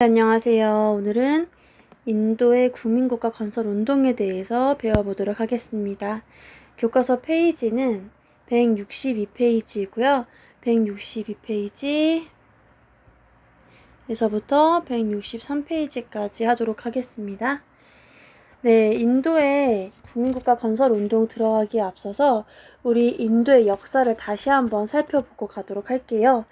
안녕하세요. 오늘은 인도의 국민국가 건설 운동에 대해서 배워보도록 하겠습니다. 교과서 페이지는 162페이지이고요. 162페이지에서부터 163페이지까지 하도록 하겠습니다. 네, 인도의 국민국가 건설 운동 들어가기에 앞서서 우리 인도의 역사를 다시 한번 살펴보고 가도록 할게요.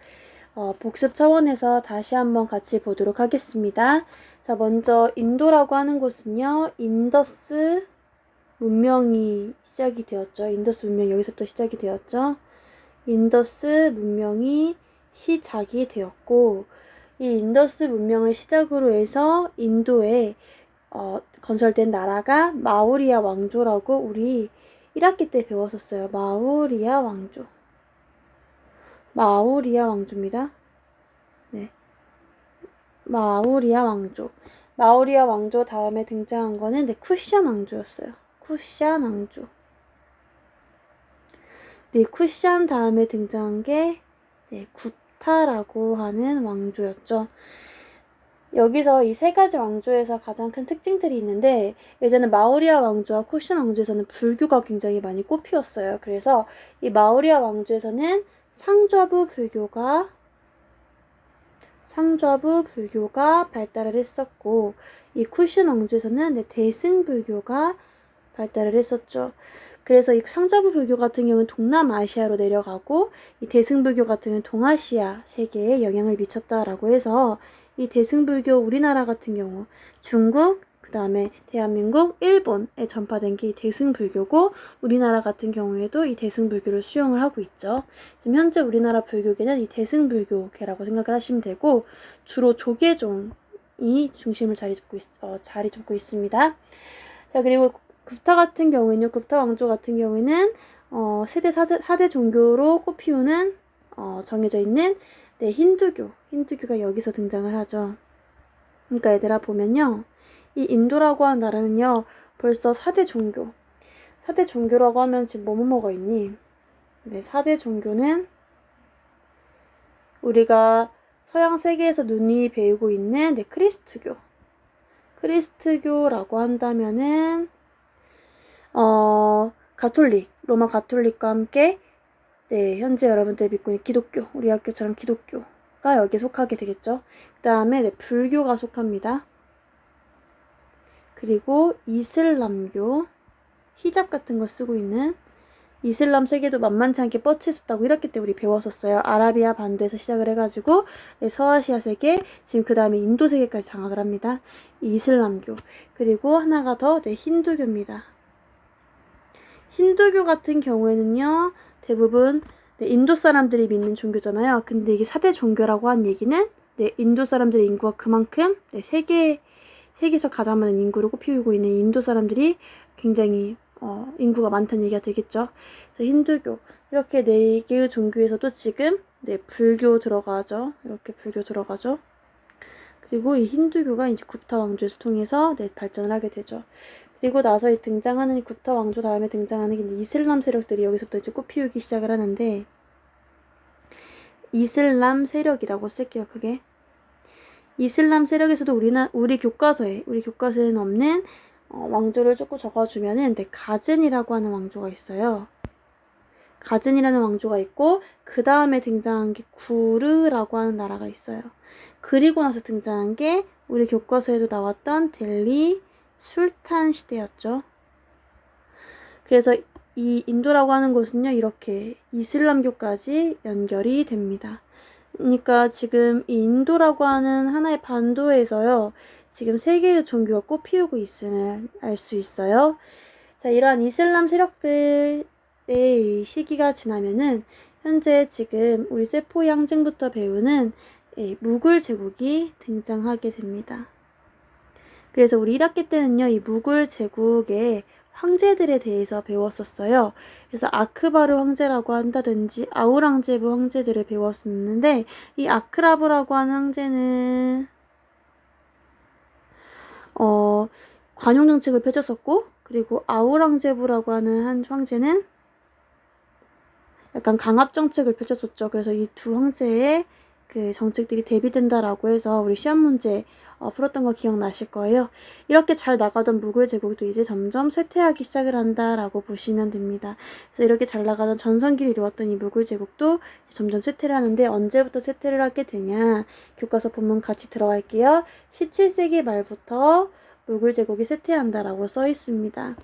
복습 차원에서 다시 한번 같이 보도록 하겠습니다. 자, 먼저 인도라고 하는 곳은요, 인더스 문명이 시작이 되었죠. 인더스 문명 여기서부터 시작이 되었죠. 인더스 문명이 시작이 되었고, 이 인더스 문명을 시작으로 해서 인도에 건설된 나라가 마우리아 왕조라고 우리 1학기 때 배웠었어요. 마우리아 왕조. 마우리아 왕조입니다. 네. 마우리아 왕조. 마우리아 왕조 다음에 등장한 거는 쿠시안 왕조였어요. 쿠시안 왕조. 쿠시안 다음에 등장한 게 구타라고 하는 왕조였죠. 여기서 이 세 가지 왕조에서 가장 큰 특징들이 있는데, 예전에 마우리아 왕조와 쿠시안 왕조에서는 불교가 굉장히 많이 꽃피웠어요. 그래서 이 마우리아 왕조에서는 상좌부 불교가 발달을 했었고, 이 쿠시안 왕조에서는 대승불교가 발달을 했었죠. 그래서 이 상좌부 불교 같은 경우는 동남아시아로 내려가고, 이 대승불교 같은 경우는 동아시아 세계에 영향을 미쳤다라고 해서, 이 대승불교 우리나라 같은 경우 중국, 그 다음에 대한민국, 일본에 전파된 게 이 대승불교고, 우리나라 같은 경우에도 이 대승불교를 수용을 하고 있죠. 지금 현재 우리나라 불교계는 이 대승불교계라고 생각을 하시면 되고, 주로 조계종이 중심을 자리 잡고 있습니다. 자, 그리고 굽타 같은 경우에는요, 굽타 왕조 같은 경우에는 세대 4대 종교로 꽃피우는 정해져 있는 힌두교가 여기서 등장을 하죠. 그러니까 얘들아 보면요, 이 인도라고 하는 나라는요, 벌써 4대 종교라고 하면 지금 뭐가 있니? 네, 4대 종교는 우리가 서양 세계에서 눈이 배우고 있는 크리스트교라고 한다면은 로마 가톨릭과 함께 현재 여러분들 믿고 있는 기독교, 우리 학교처럼 기독교가 여기에 속하게 되겠죠. 그 다음에 불교가 속합니다. 그리고 이슬람교, 히잡 같은 거 쓰고 있는 이슬람 세계도 만만치 않게 뻗쳐 있었다고 1학기 때 우리 배웠었어요. 아라비아 반도에서 시작을 해가지고 서아시아 세계, 지금 그 다음에 인도 세계까지 장악을 합니다. 이슬람교. 그리고 하나가 더 힌두교입니다. 힌두교 같은 경우에는요, 대부분 인도 사람들이 믿는 종교잖아요. 근데 이게 4대 종교라고 한 얘기는 인도 사람들의 인구가 그만큼 세계에서 가장 많은 인구를 꽃피우고 있는 인도 사람들이 굉장히 인구가 많다는 얘기가 되겠죠. 그래서 힌두교, 이렇게 4개의 종교에서도 지금 불교 들어가죠. 이렇게 불교 들어가죠. 그리고 이 힌두교가 이제 굽타 왕조에서 통해서 발전을 하게 되죠. 그리고 나서 등장하는 굽타 왕조 다음에 등장하는 게 이슬람 세력들이 여기서부터 이제 꽃피우기 시작을 하는데, 이슬람 세력이라고 쓸게요, 크게. 이슬람 세력에서도 우리 교과서에는 없는 왕조를 조금 적어주면은 가즌이라고 하는 왕조가 있어요. 가즌이라는 왕조가 있고, 그 다음에 등장한 게 구르라고 하는 나라가 있어요. 그리고 나서 등장한 게 우리 교과서에도 나왔던 델리 술탄 시대였죠. 그래서 이 인도라고 하는 곳은요, 이렇게 이슬람교까지 연결이 됩니다. 그러니까 지금 이 인도라고 하는 하나의 반도에서요, 지금 3개의 종교가 꽃피우고 있음을 알 수 있어요. 자, 이러한 이슬람 세력들의 시기가 지나면은 현재 지금 우리 세포의 항쟁부터 배우는 무굴 제국이 등장하게 됩니다. 그래서 우리 1학기 때는요, 이 무굴 제국의 황제들에 대해서 배웠었어요. 그래서 아크바르 황제라고 한다든지 아우랑제브 황제들을 배웠었는데, 이 아크라브라고 하는 황제는 관용 정책을 펼쳤었고, 그리고 아우랑제브라고 하는 한 황제는 약간 강압 정책을 펼쳤었죠. 그래서 이 두 황제의 그 정책들이 대비된다라고 해서 우리 시험 문제 풀었던 거 기억나실 거예요. 이렇게 잘 나가던 무굴 제국도 이제 점점 쇠퇴하기 시작을 한다라고 보시면 됩니다. 그래서 이렇게 잘 나가던 전성기를 이루었던 이 무굴 제국도 점점 쇠퇴를 하는데 언제부터 쇠퇴를 하게 되냐? 교과서 본문 같이 들어갈게요. 17세기 말부터 무굴 제국이 쇠퇴한다라고 써 있습니다.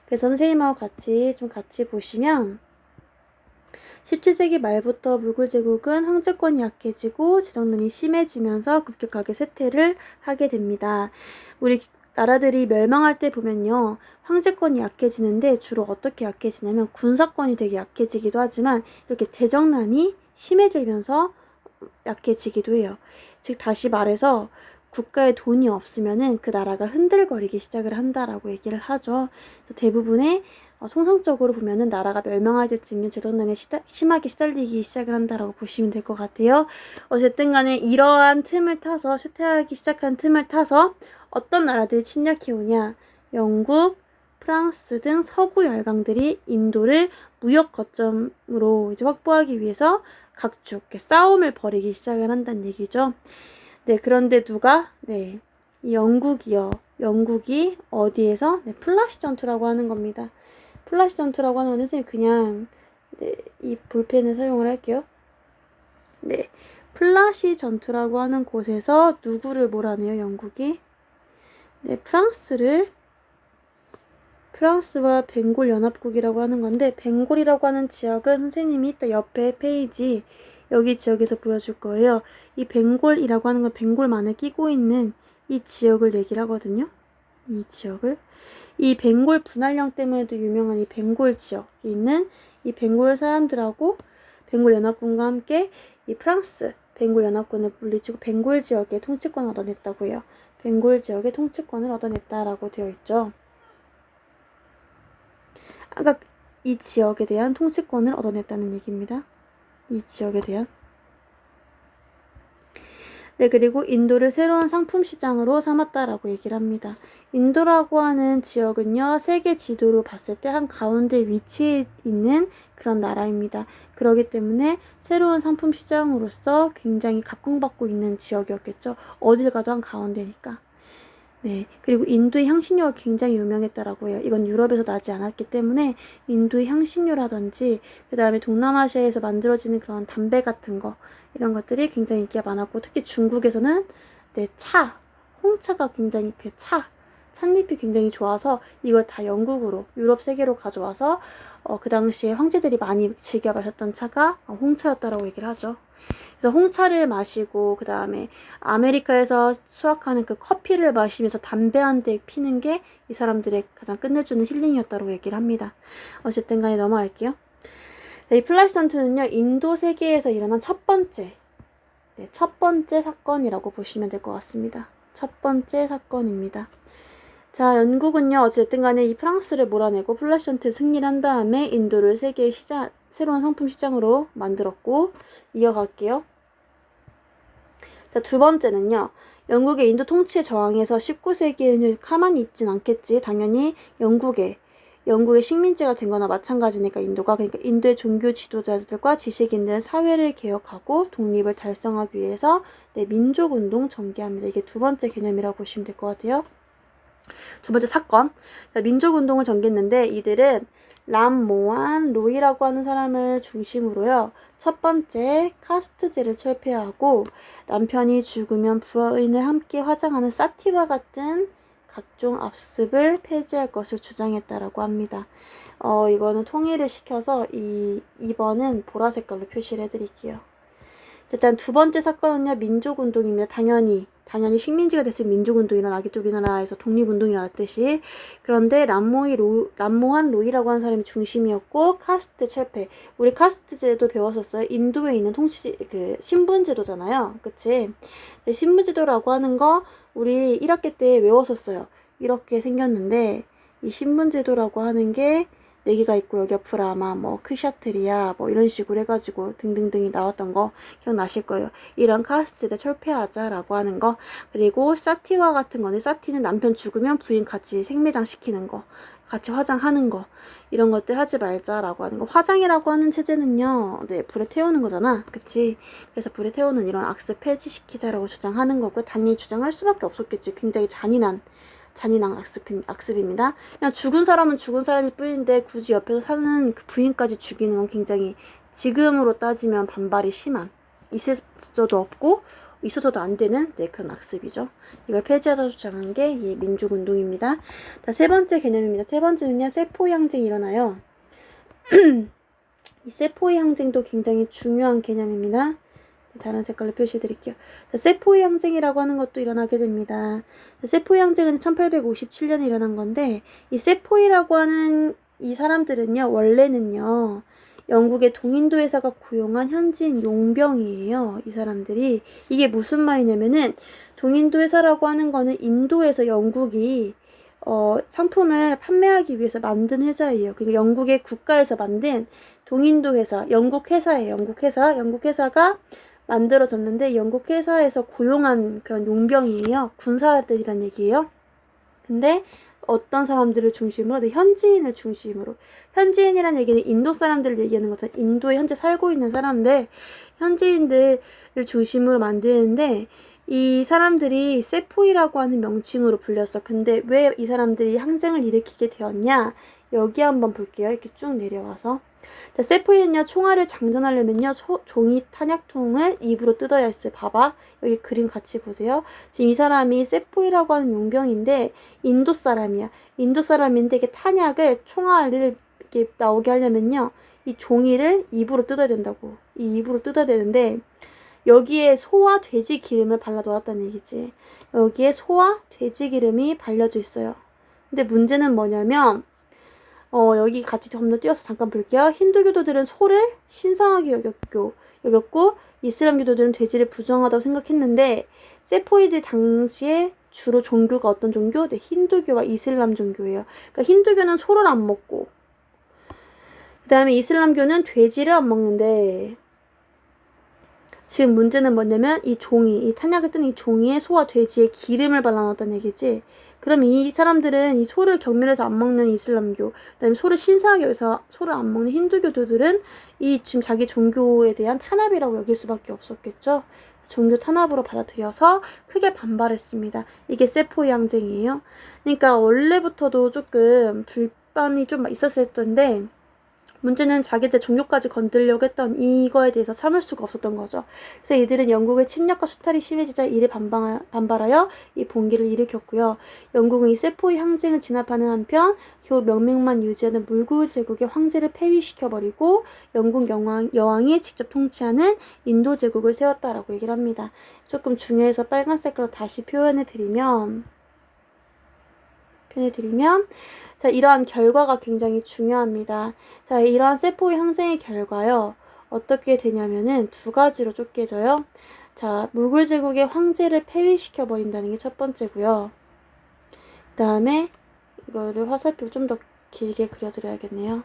그래서 선생님하고 같이 보시면 17세기 말부터 무굴 제국은 황제권이 약해지고 재정난이 심해지면서 급격하게 쇠퇴를 하게 됩니다. 우리 나라들이 멸망할 때 보면요. 황제권이 약해지는데 주로 어떻게 약해지냐면 군사권이 되게 약해지기도 하지만 이렇게 재정난이 심해지면서 약해지기도 해요. 즉 다시 말해서 국가에 돈이 없으면은 그 나라가 흔들거리기 시작을 한다라고 얘기를 하죠. 그래서 대부분의 통상적으로 보면은 나라가 멸망할 때쯤이면 재정난에 심하게 시달리기 시작을 한다라고 보시면 될 것 같아요. 어쨌든 간에 이러한 틈을 타서 쇠퇴하기 시작한 틈을 타서 어떤 나라들이 침략해 오냐. 영국, 프랑스 등 서구 열강들이 인도를 무역 거점으로 이제 확보하기 위해서 각축, 싸움을 벌이기 시작을 한다는 얘기죠. 네, 그런데 누가? 네, 이 영국이요. 영국이 어디에서? 네, 플라시 전투라고 하는 겁니다. 플라시 전투라고 하는 건 선생님 그냥 네, 이 볼펜을 사용을 할게요. 네, 플라시 전투라고 하는 곳에서 누구를 몰아내요? 영국이? 네, 프랑스와 벵골 연합국이라고 하는 건데 벵골이라고 하는 지역은 선생님이 이따 옆에 페이지 여기 지역에서 보여줄 거예요. 이 벵골이라고 하는 건 벵골만을 끼고 있는 이 지역을 얘기를 하거든요. 이 지역을. 이 벵골 분할령 때문에도 유명한 이 벵골 지역에 있는 이 벵골 사람들하고 벵골 연합군과 함께 이 프랑스 벵골 연합군을 물리치고 벵골 지역의 통치권을 얻어냈다고 해요. 벵골 지역의 통치권을 얻어냈다라고 되어 있죠. 아까 이 지역에 대한 통치권을 얻어냈다는 얘기입니다. 이 지역에 대한. 네, 그리고 인도를 새로운 상품 시장으로 삼았다라고 얘기를 합니다. 인도라고 하는 지역은요, 세계 지도로 봤을 때 한 가운데 위치해 있는 그런 나라입니다. 그렇기 때문에 새로운 상품 시장으로서 굉장히 각광받고 있는 지역이었겠죠. 어딜 가도 한 가운데니까. 네, 그리고 인도의 향신료가 굉장히 유명했다라고 해요. 이건 유럽에서 나지 않았기 때문에 인도의 향신료라든지 그 다음에 동남아시아에서 만들어지는 그런 담배 같은 거 이런 것들이 굉장히 인기가 많았고 특히 중국에서는 네, 홍차가 굉장히 찻잎이 굉장히 좋아서 이걸 다 영국으로 유럽 세계로 가져와서 그 당시에 황제들이 많이 즐겨 마셨던 차가 홍차였다라고 얘기를 하죠. 그래서 홍차를 마시고 그 다음에 아메리카에서 수확하는 그 커피를 마시면서 담배 한 대 피는 게 이 사람들의 가장 끝내주는 힐링이었다고 얘기를 합니다. 어쨌든 간에 넘어갈게요. 이 플라시 전투는요. 인도 세계에서 일어난 첫 번째 사건이라고 보시면 될 것 같습니다. 첫 번째 사건입니다. 자, 영국은요. 어쨌든 간에 이 프랑스를 몰아내고 플라시 전투에 승리를 한 다음에 인도를 세계의 새로운 상품 시장으로 만들었고 이어갈게요. 자, 두 번째는요. 영국의 인도 통치에 저항해서 19세기에는 가만히 있진 않겠지. 당연히 영국의 식민지가 된 거나 마찬가지니까 인도가. 그러니까 인도의 종교 지도자들과 지식인들은 사회를 개혁하고 독립을 달성하기 위해서 민족운동 전개합니다. 이게 두 번째 개념이라고 보시면 될 것 같아요. 두 번째 사건. 자, 민족운동을 전개했는데 이들은 람모안 로이라고 하는 사람을 중심으로요. 첫 번째 카스트제를 철폐하고 남편이 죽으면 부하인을 함께 화장하는 사티와 같은 각종 압습을 폐지할 것을 주장했다라고 합니다. 이거는 통일을 시켜서 2번은 보라 색깔로 표시를 해드릴게요. 일단 두 번째 사건은요. 민족운동입니다. 당연히 식민지가 됐을 민족운동이 일어나겠죠. 우리나라에서 독립운동이 일어났듯이. 그런데 람모한 로이라고 하는 사람이 중심이었고 카스트 철폐. 우리 카스트 제도 배웠었어요. 인도에 있는 신분 제도잖아요. 그치? 신분 제도라고 하는 거 우리 1학기 때 외웠었어요. 이렇게 생겼는데 이 신분 제도라고 하는 게 4개가 있고 여기 브라마, 크샤트리아 이런 식으로 해가지고 등등등이 나왔던 거 기억나실 거예요. 이런 카스트를 철폐하자라고 하는 거. 그리고 사티와 같은 거는 사티는 남편 죽으면 부인 같이 생매장 시키는 거. 같이 화장하는 거 이런 것들 하지 말자라고 하는 거. 화장이라고 하는 체제는요, 네, 불에 태우는 거잖아, 그치? 그래서 불에 태우는 이런 악습 폐지시키자라고 주장하는 거고, 당연히 주장할 수밖에 없었겠지. 굉장히 잔인한 악습입니다. 그냥 죽은 사람은 죽은 사람일 뿐인데 굳이 옆에서 사는 그 부인까지 죽이는 건 굉장히, 지금으로 따지면 반발이 심한, 있을 수도 없고 있어서도 안 되는, 네, 그런 악습이죠. 이걸 폐지하자 주장한 게 이 민족운동입니다. 자, 세 번째 개념입니다. 세 번째는요, 세포의 항쟁이 일어나요. 이 세포의 항쟁도 굉장히 중요한 개념입니다. 다른 색깔로 표시해 드릴게요. 세포의 항쟁이라고 하는 것도 일어나게 됩니다. 세포의 항쟁은 1857년에 일어난 건데, 이 세포이라고 하는 이 사람들은요, 원래는요, 영국의 동인도 회사가 고용한 현지인 용병이에요. 이 사람들이. 이게 무슨 말이냐면은, 동인도 회사라고 하는 거는 인도에서 영국이 상품을 판매하기 위해서 만든 회사예요. 그러니까 영국의 국가에서 만든 동인도 회사, 영국 회사예요. 영국 회사가 만들어졌는데, 영국 회사에서 고용한 그런 용병이에요. 군사들이란 얘기예요. 근데 어떤 사람들을 중심으로? 네, 현지인을 중심으로. 현지인이란 얘기는 인도 사람들을 얘기하는 거죠. 인도에 현재 살고 있는 사람들, 현지인들을 중심으로 만드는데, 이 사람들이 세포이라고 하는 명칭으로 불렸어. 근데 왜 이 사람들이 항쟁을 일으키게 되었냐? 여기 한번 볼게요. 이렇게 쭉 내려와서. 자, 세포이는요, 총알을 장전하려면요, 종이 탄약통을 입으로 뜯어야 했어요. 봐봐. 여기 그림 같이 보세요. 지금 이 사람이 세포이라고 하는 용병인데, 인도 사람이야. 인도 사람인데, 이게 탄약을, 총알을 이렇게 나오게 하려면요, 이 종이를 입으로 뜯어야 된다고. 이 입으로 뜯어야 되는데, 여기에 소와 돼지 기름을 발라 놓았다는 얘기지. 여기에 소와 돼지 기름이 발려져 있어요. 근데 문제는 뭐냐면, 여기 같이 좀 더 띄어서 잠깐 볼게요. 힌두교도들은 소를 신성하게 여겼고, 이슬람교도들은 돼지를 부정하다고 생각했는데, 세포이드 당시에 주로 종교가 어떤 종교? 네, 힌두교와 이슬람 종교예요. 그러니까 힌두교는 소를 안 먹고, 그 다음에 이슬람교는 돼지를 안 먹는데, 지금 문제는 뭐냐면 이 탄약을 뜬 이 종이에 소와 돼지의 기름을 발라놨다는 얘기지. 그럼 이 사람들은 이 소를 경멸해서 안 먹는 이슬람교, 그다음에 소를 신성하게 여기서 소를 안 먹는 힌두교도들은 이 지금 자기 종교에 대한 탄압이라고 여길 수밖에 없었겠죠. 종교 탄압으로 받아들여서 크게 반발했습니다. 이게 세포의 항쟁이에요. 그러니까 원래부터도 조금 불만이 좀 있었을 텐데, 문제는 자기들 종교까지 건들려고 했던 이거에 대해서 참을 수가 없었던 거죠. 그래서 이들은 영국의 침략과 수탈이 심해지자 이를 반발하여 이 봉기를 일으켰고요. 영국은 이 세포의 항쟁을 진압하는 한편 겨우 명맥만 유지하는 물구 제국의 황제를 폐위시켜버리고 영국 여왕이 직접 통치하는 인도 제국을 세웠다라고 얘기를 합니다. 조금 중요해서 빨간 색깔로 다시 표현해드리면, 자, 이러한 결과가 굉장히 중요합니다. 자, 이러한 세포의 항쟁의 결과요, 어떻게 되냐면은 두 가지로 쪼개져요. 자, 무굴 제국의 황제를 폐위시켜 버린다는 게 첫 번째고요. 그 다음에 이거를 화살표 좀 더 길게 그려드려야겠네요.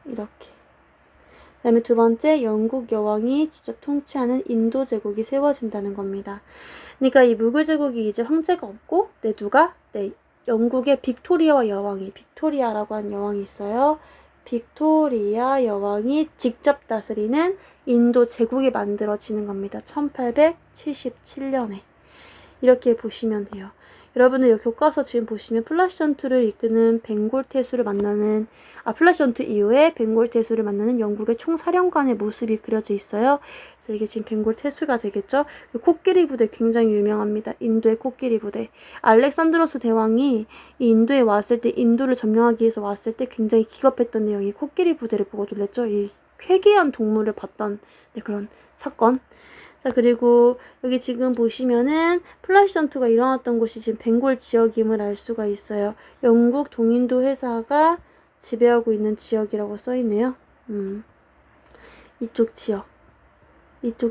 이렇게. 그 다음에 두 번째, 영국 여왕이 직접 통치하는 인도 제국이 세워진다는 겁니다. 그러니까 이 무굴 제국이 이제 황제가 없고, 영국의 빅토리아라고 하는 여왕이 있어요. 빅토리아 여왕이 직접 다스리는 인도 제국이 만들어지는 겁니다. 1877년에. 이렇게 보시면 돼요. 여러분들 여기 교과서 지금 보시면 플라시 전투를 이끄는 플라시 전투 이후에 벵골 태수를 만나는 영국의 총사령관의 모습이 그려져 있어요. 그래서 이게 지금 벵골 태수가 되겠죠. 코끼리 부대 굉장히 유명합니다. 인도의 코끼리 부대. 알렉산드로스 대왕이 이 인도에 왔을 때, 인도를 점령하기 위해서 왔을 때 굉장히 기겁했던 내용이 코끼리 부대를 보고 놀랬죠. 이 쾌기한 동물을 봤던, 네, 그런 사건. 자, 그리고 여기 지금 보시면은 플라시 전투가 일어났던 곳이 지금 벵골 지역임을 알 수가 있어요. 영국 동인도 회사가 지배하고 있는 지역이라고 써있네요. 이쪽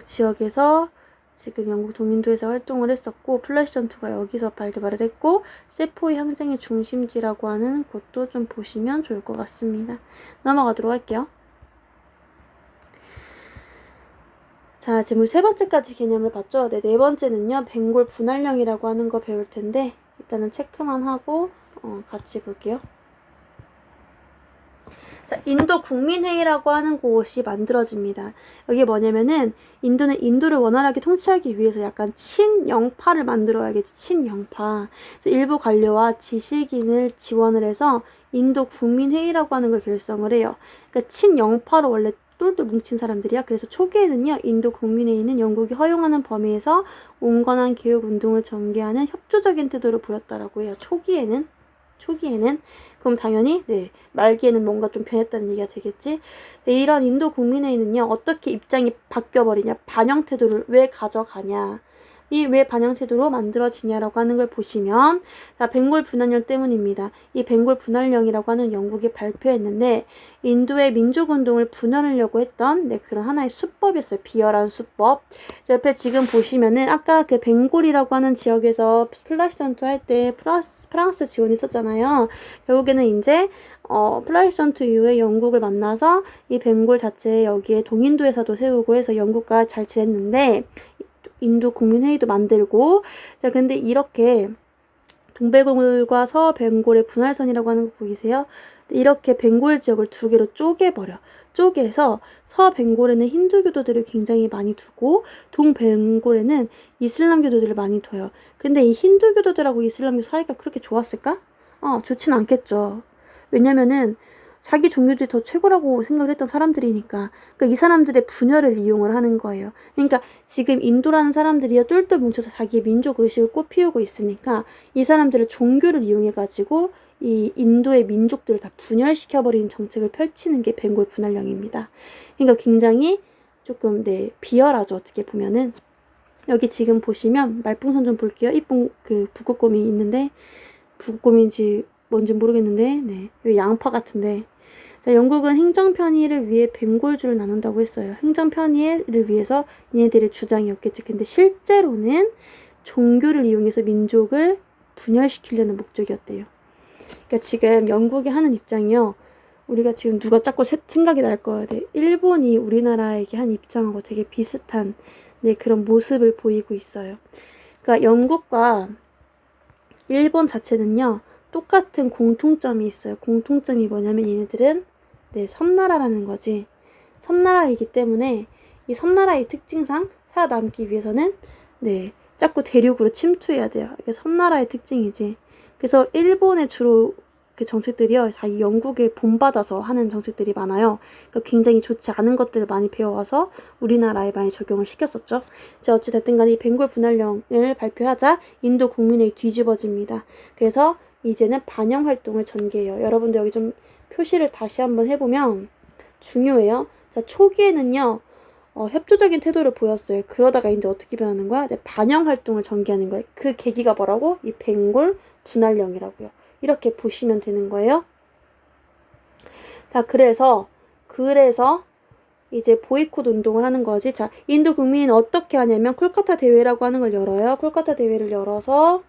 지역에서 지금 영국 동인도 회사 활동을 했었고, 플라시 전투가 여기서 발발을 했고, 세포의 항쟁의 중심지라고 하는 곳도 좀 보시면 좋을 것 같습니다. 넘어가도록 할게요. 자, 지금 우리 세 번째까지 개념을 봤죠? 네, 네 번째는요, 벵골 분할령이라고 하는 거 배울 텐데, 일단은 체크만 하고, 같이 볼게요. 자, 인도 국민회의라고 하는 곳이 만들어집니다. 여기 뭐냐면은 인도는 인도를 원활하게 통치하기 위해서 약간 친영파를 만들어야겠지. 친영파. 그래서 일부 관료와 지식인을 지원을 해서 인도 국민회의라고 하는 걸 결성을 해요. 그러니까 친영파로 원래 똘똘 뭉친 사람들이야. 그래서 초기에는요, 인도 국민회의는 영국이 허용하는 범위에서 온건한 개혁 운동을 전개하는 협조적인 태도를 보였다라고 해요. 초기에는. 그럼 당연히 말기에는 뭔가 좀 변했다는 얘기가 되겠지. 이런 인도 국민회의는요, 어떻게 입장이 바뀌어버리냐, 반영 태도를 왜 가져가냐, 이 왜 반영 태도로 만들어지냐라고 하는 걸 보시면, 자, 벵골 분할령 때문입니다. 이 벵골 분할령이라고 하는 영국이 발표했는데 인도의 민족운동을 분할하려고 했던 그런 하나의 수법이었어요. 비열한 수법. 옆에 지금 보시면은 아까 그 벵골이라고 하는 지역에서 플라시 전투 할 때 프랑스 지원이 있었잖아요. 결국에는 이제 플라시 전투 이후에 영국을 만나서 이 벵골 자체에 여기에 동인도에서도 세우고 해서 영국과 잘 지냈는데 인도 국민회의도 만들고. 자, 근데 이렇게 동베골과 서벵골의 분할선이라고 하는 거 보이세요? 이렇게 벵골 지역을 두 개로 쪼개버려. 쪼개서 서벵골에는 힌두교도들을 굉장히 많이 두고 동벵골에는 이슬람교도들을 많이 둬요. 근데 이 힌두교도들하고 이슬람교 사이가 그렇게 좋았을까? 좋진 않겠죠. 왜냐면은 자기 종교들이 더 최고라고 생각을 했던 사람들이니까. 그러니까 이 사람들의 분열을 이용을 하는 거예요. 그러니까 지금 인도라는 사람들이 똘똘 뭉쳐서 자기 민족 의식을 꽃피우고 있으니까 이 사람들을 종교를 이용해가지고 이 인도의 민족들을 다 분열시켜버리는 정책을 펼치는 게 벵골 분할령입니다. 그러니까 굉장히 조금 비열하죠. 어떻게 보면은. 여기 지금 보시면 말풍선 좀 볼게요. 이쁜 그 북극곰이 있는데, 북극곰인지 뭔지 모르겠는데 여기 양파 같은데. 자, 영국은 행정 편의를 위해 벵골주를 나눈다고 했어요. 행정 편의를 위해서 얘네들의 주장이었겠지. 근데 실제로는 종교를 이용해서 민족을 분열시키려는 목적이었대요. 그러니까 지금 영국이 하는 입장이요, 우리가 지금 누가 자꾸 생각이 날 거야. 일본이 우리나라에게 한 입장하고 되게 비슷한 그런 모습을 보이고 있어요. 그러니까 영국과 일본 자체는요, 똑같은 공통점이 있어요. 공통점이 뭐냐면 얘네들은 섬나라라는 거지. 섬나라이기 때문에 이 섬나라의 특징상 살아남기 위해서는 자꾸 대륙으로 침투해야 돼요. 이게 섬나라의 특징이지. 그래서 일본의 주로 그 정책들이요, 다 이 영국에 본받아서 하는 정책들이 많아요. 그러니까 굉장히 좋지 않은 것들을 많이 배워와서 우리나라에 많이 적용을 시켰었죠. 자, 어찌됐든 간에 이 벵골 분할령을 발표하자 인도 국민회의 뒤집어집니다. 그래서 이제는 반영 활동을 전개해요. 여러분들 여기 좀 표시를 다시 한번 해보면 중요해요. 자, 초기에는요, 협조적인 태도를 보였어요. 그러다가 이제 어떻게 변하는 거야? 반영 활동을 전개하는 거예요. 그 계기가 뭐라고? 이 벵골 분할령이라고요. 이렇게 보시면 되는 거예요. 자, 그래서 이제 보이콧 운동을 하는 거지. 자, 인도 국민은 어떻게 하냐면 콜카타 대회라고 하는 걸 열어요. 콜카타 대회를 열어서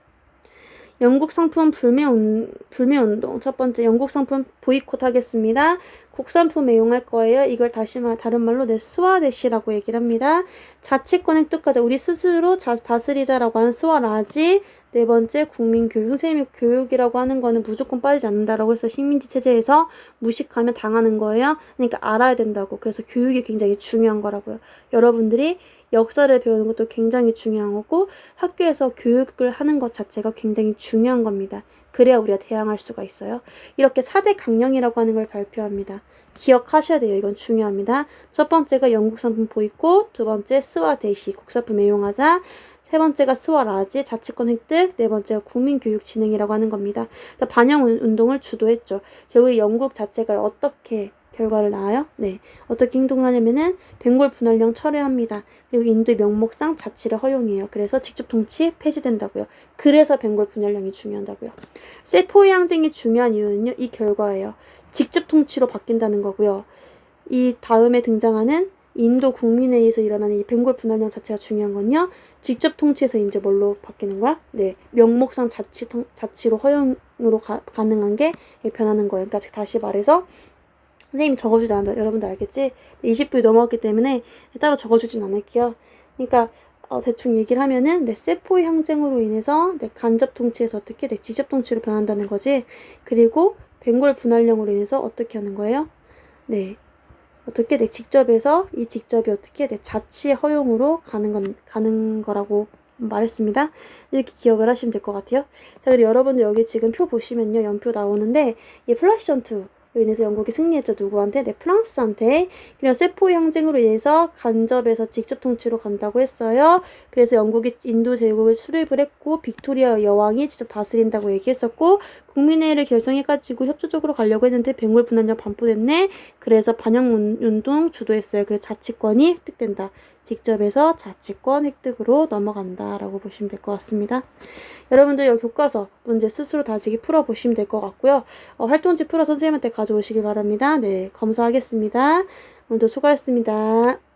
영국 상품 불매 운동. 첫 번째, 영국 상품 보이콧 하겠습니다. 국산품 애용할 거예요. 이걸 다른 말로 스와데시라고 얘기를 합니다. 자치권 획득하자. 우리 스스로 다스리자라고 하는 스와라지. 네 번째, 국민교육. 선생님이 교육이라고 하는 거는 무조건 빠지지 않는다라고 해서 식민지 체제에서 무식하면 당하는 거예요. 그러니까 알아야 된다고. 그래서 교육이 굉장히 중요한 거라고요. 여러분들이 역사를 배우는 것도 굉장히 중요한 거고 학교에서 교육을 하는 것 자체가 굉장히 중요한 겁니다. 그래야 우리가 대항할 수가 있어요. 이렇게 4대 강령이라고 하는 걸 발표합니다. 기억하셔야 돼요. 이건 중요합니다. 첫 번째가 영국 상품 보이콧, 두 번째 스와데시, 국산품 애용하자, 세 번째가 스와라지, 자치권 획득, 네 번째가 국민교육 진행이라고 하는 겁니다. 반영 운동을 주도했죠. 결국 영국 자체가 어떻게 결과를 낳아요? 어떻게 행동을 하냐면은 벵골 분할령 철회합니다. 그리고 인도의 명목상 자치를 허용해요. 그래서 직접 통치 폐지된다고요. 그래서 벵골 분할령이 중요하다고요. 세포의 항쟁이 중요한 이유는요, 이 결과예요. 직접 통치로 바뀐다는 거고요. 이 다음에 등장하는 인도 국민회의에서 일어나는 이 벵골 분할령 자체가 중요한 건요, 직접 통치에서 이제 뭘로 바뀌는 거야? 명목상 자치로 허용으로 가능한 게 변하는 거예요. 그러니까 다시 말해서 선생님이 적어주지 않아요. 여러분들 알겠지? 20분이 넘어갔기 때문에 따로 적어주진 않을게요. 그러니까 대충 얘기를 하면은 세포의 항쟁으로 인해서 간접 통치에서 어떻게 직접 통치로 변한다는 거지. 그리고 벵골 분할령으로 인해서 어떻게 하는 거예요? 네. 어떻게 내 직접에서 이 직접이 어떻게 내 자치 허용으로 가는 거라고 말했습니다. 이렇게 기억을 하시면 될 것 같아요. 자, 그리고 여러분들 여기 지금 표 보시면요. 연표 나오는데 이 플러시전 2로 인해서 영국이 승리했죠. 누구한테? 네, 프랑스한테. 그래서 세포 항쟁으로 인해서 간접에서 직접 통치로 간다고 했어요. 그래서 영국이 인도 제국을 수립을 했고 빅토리아 여왕이 직접 다스린다고 얘기했었고 국민회의를 결성해가지고 협조적으로 가려고 했는데 백물 분란령 반포됐네. 그래서 반영운동 주도했어요. 그래서 자치권이 획득된다. 직접에서 자치권 획득으로 넘어간다라고 보시면 될 것 같습니다. 여러분들 여기 교과서 문제 스스로 다지기 풀어보시면 될 것 같고요. 활동지 풀어 선생님한테 가져오시기 바랍니다. 네, 검사하겠습니다. 오늘도 수고하셨습니다.